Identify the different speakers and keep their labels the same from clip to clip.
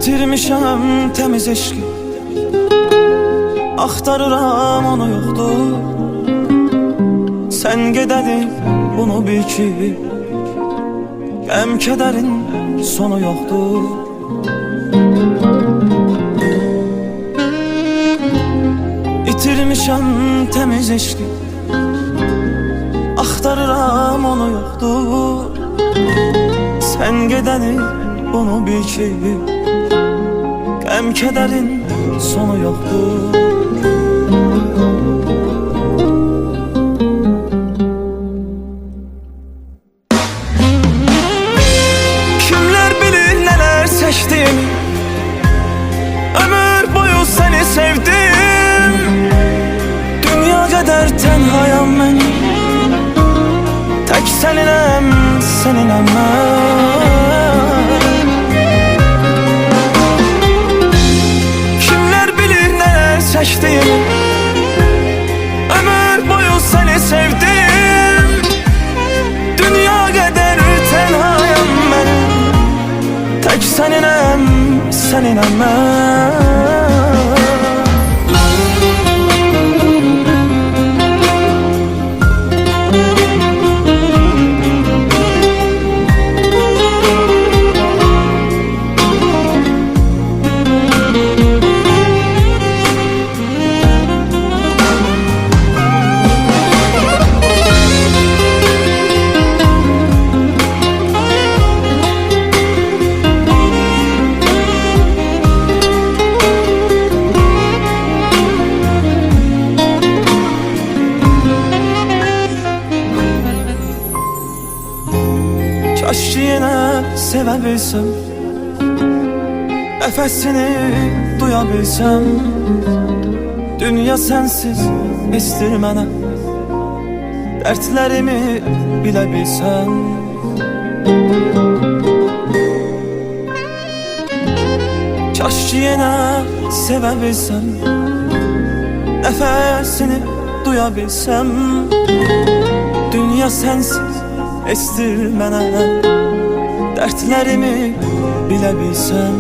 Speaker 1: İtirmişəm təmiz eşqi, axtarıram onu yoxdur. Sən gedəli bunu bil ki, qəm kədərin sonu yoxdur. İtirmişəm təmiz eşqi, axtarıram onu yoxdur. Sən gedəli bunu bil ki, qəm kədərin sonu yoxdur. Kimlər bilir nələr çəkdim, ömür boyu səni sevdim. Dünya qədər tənhayam mən, tək səninəm, səninəm mən. Çəkdim, ömür boyu səni sevdim. Dünya qədər tənhayam mən, tək səninəm, səninəm mən. Kaş ki yenə sevə bilsəm, nəfəsini duya bilsəm. Dünya sənsiz istir mənə, dərdlərimi bilə bilsəm. Kaş ki yenə sevə bilsəm, nəfəsini duya bilsəm. Dünya sənsiz estir mənə, dərdlərimi bilə bilsəm.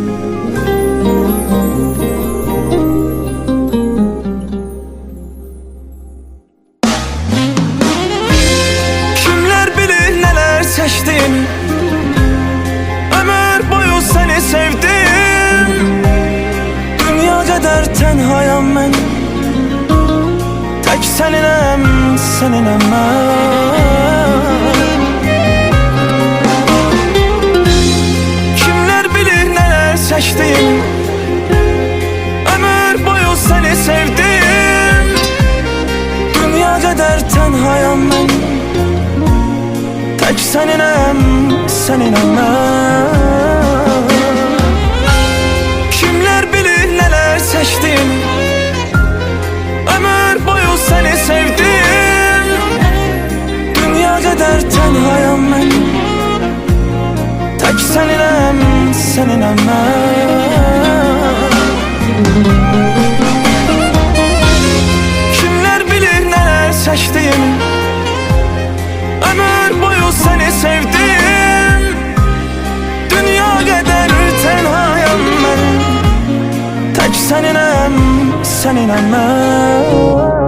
Speaker 1: Kimlər bilir nələr çəkdim, ömür boyu səni sevdim. Dünya qədər tənhayam mən, tək səninəm, səninəm mən. Çəkdim, ömür boyu səni sevdim. Dünya qədər tənhayam mən, tək səninəm, səninəm mən. Kimlər bilir nələr çəkdim, ömür boyu səni sevdim. Dünya qədər tənhayam mən, tək səninəm, səninəm mən. Kimlər bilir nələr çəkdim, ömür boyu səni sevdim. Dünya qədər tənhayam mən, tək səninəm, səninəm mən.